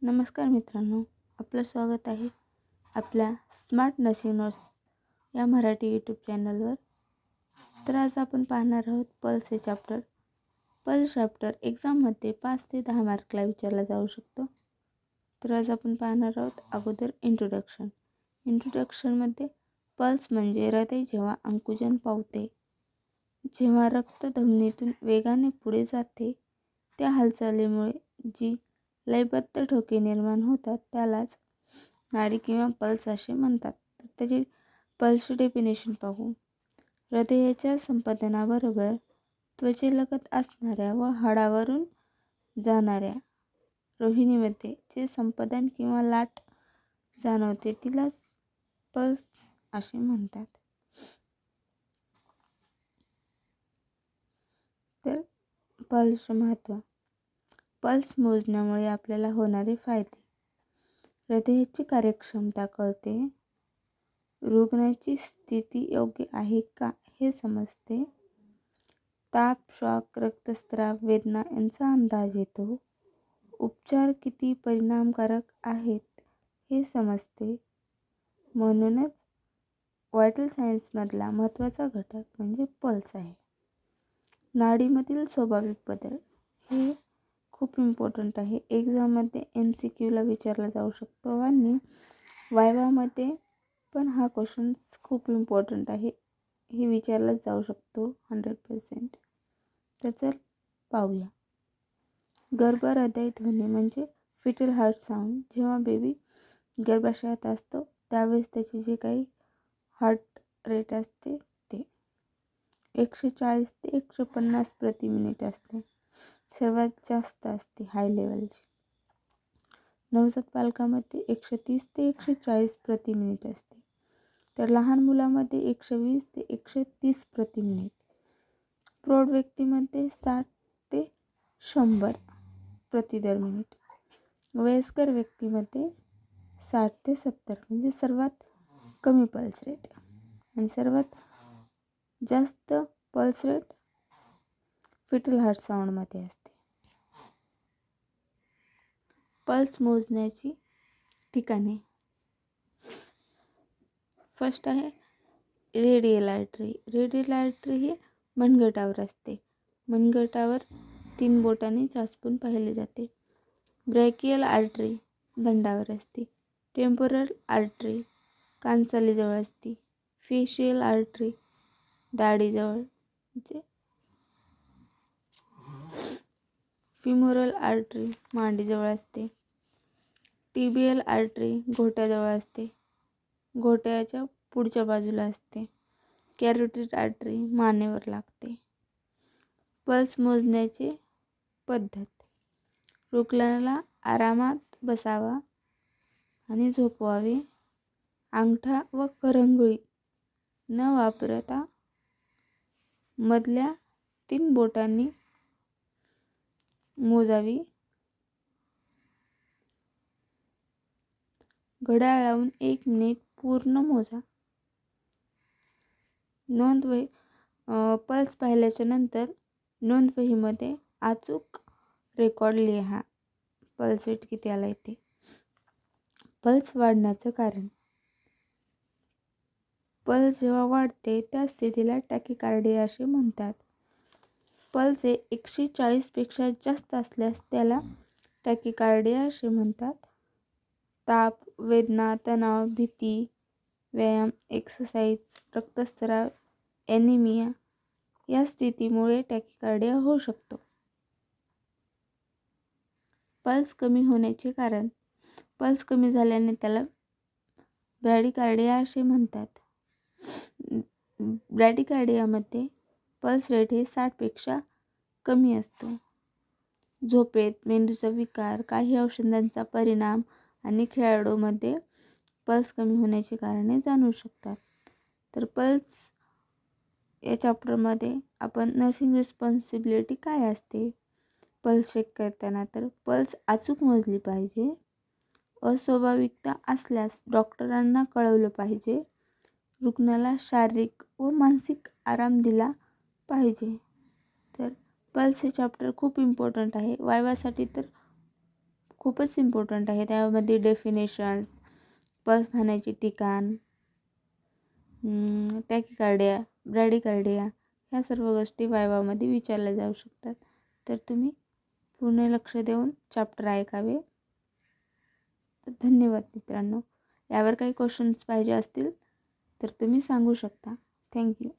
नमस्कार मित्रांनो, आपलं स्वागत आहे आपल्या स्मार्ट नर्सिंग नोट्स या मराठी यूट्यूब चॅनलवर. तर आज आपण पाहणार आहोत पल्स हे चॅप्टर. पल्स चॅप्टर एक्झाममध्ये 5 ते 10 मार्कला विचारला जाऊ शकतो. तर आज आपण पाहणार आहोत अगोदर इंट्रोडक्शनमध्ये पल्स म्हणजे हृदय जेव्हा अंकुजन पावते, जेव्हा रक्त धमनीतून वेगाने पुढे जाते, त्या हालचालीमुळे जी लयबद्ध ठोके निर्माण होतात त्यालाच नाडी किंवा पल्स असे म्हणतात. तर त्याची पल्सची डेफिनेशन पाहू. हृदयाच्या संपादनाबरोबर त्वचेलगत असणाऱ्या व हाडावरून जाणाऱ्या रोहिणीमध्ये जे संपादन किंवा लाट जाणवते तिलाच पल्स असे म्हणतात. तर पल्सचे महत्त्व. पल्स मोजण्यामुळे आपल्याला होणारे फायदे. हृदयाची कार्यक्षमता कळते, रुग्णाची स्थिती योग्य आहे का हे समजते, ताप, शॉक, रक्तस्राव, वेदना यांचा अंदाज येतो, उपचार किती परिणामकारक आहेत हे समजते. म्हणूनच व्हायटल सायन्समधला महत्त्वाचा घटक म्हणजे पल्स आहे. नाडीमधील स्वाभाविक बदल हे खूप इम्पॉर्टंट आहे. एक्झाममध्ये MCQला विचारला जाऊ शकतो आणि वायवामध्ये पण हा क्वेश्चन खूप इम्पॉर्टंट आहे. हे विचारला जाऊ शकतो 100%. तर चल पाहूया. गर्भहृदय ध्वनी म्हणजे फिटल हार्ट साऊंड. जेव्हा बेबी गर्भाशयात असतो त्यावेळेस त्याची जे काही हार्ट रेट असते ते 140 ते 150 प्रति मिनिट असते. सर्वात जास्त असते हाय लेवलची. नवजात बालकामध्ये 130 ते 140 प्रति मिनिट असते. तर लहान मुलामध्ये 120 ते 130 प्रति मिनिट. प्रौढ व्यक्तीमध्ये 60 ते 100 प्रति दर मिनिट. वयस्कर व्यक्तीमध्ये 60 ते 70 म्हणजे सर्वात कमी पल्स रेट आणि सर्वात जास्त पल्स रेट फिटल हार्ट साऊंडमध्ये असते. पल्स मोजण्याची ठिकाणे. फर्स्ट आहे रेडियल आर्टरी. रेडियल आर्टरी ही मनगटावर असते. मनगटावर 3 बोटांनी चाचपून पाहिले जाते. ब्रॅकियल आर्टरी दंडावर असते. टेम्पोरल आर्टरी कानसालीजवळ असते. फेशियल आर्टरी दाढीजवळ म्हणजे फिमोरल आर्टरी मांडीजवळ असते. टिबियल आर्टरी घोट्याजवळ असते, घोट्याच्या पुढच्या बाजूला असते. कॅरोटिड आर्टरी मानेवर लागते. पल्स मोजण्याची पद्धत. रुग्णाला आरामात बसावा आणि झोपवावे. अंगठा व करंगळी न वापरता मधल्या 3 बोटांनी मोजावी. घड्याळ लावून 1 मिनिट पूर्ण मोजा. नोंदवही. पल्स पाहिल्याच्या नंतर नोंदवहीमध्ये अचूक रेकॉर्ड लिहा. पल्स रेट किती आला ते. पल्स वाढण्याचं कारण. पल्स जेव्हा वाढते त्या स्थितीला टॅकीकार्डिया असे म्हणतात. पल्स हे 140 पेक्षा जास्त असल्यास त्याला टॅकीकार्डिया असे म्हणतात. ताप, वेदना, तणाव, भीती, व्यायाम, एक्सरसाइज, रक्तस्राव, ॲनिमिया या स्थितीमुळे टॅकीकार्डिया होऊ शकतो. पल्स कमी होण्याचे कारण. पल्स कमी झाल्याने त्याला ब्रॅडीकार्डिया असे म्हणतात. ब्रॅडीकार्डियामध्ये पल्स रेट हे 60 पेक्षा कमी असतो. झोपेत मेंदूचा विकार, काही औषधांचा परिणाम आणि खेळाडूमध्ये पल्स कमी होण्याची कारणे जाणू शकतात. तर पल्स या चॅप्टरमध्ये आपण नर्सिंग रिस्पॉन्सिबिलिटी काय असते पल्स चेक करताना. तर पल्स अचूक मोजली पाहिजे. अस्वाभाविकता असल्यास डॉक्टरांना कळवलं पाहिजे. रुग्णाला शारीरिक व मानसिक आराम दिला पाहिजे. तर पल्स हे चॅप्टर खूप इम्पॉर्टंट आहे. वायवासाठी तर खूपच इम्पॉर्टंट आहे. त्यामध्ये डेफिनेशन्स, पल्स वाहण्याचे ठिकाण, टॅकिकार्डिया, ब्रॅडिकार्डिया ह्या सर्व गोष्टी वायवामध्ये विचारल्या जाऊ शकतात. तर तुम्ही पूर्ण लक्ष देऊन चॅप्टर ऐकावे. धन्यवाद मित्रांनो. यावर काही क्वेश्चन्स पाहिजे असतील तर तुम्ही सांगू शकता. थँक्यू.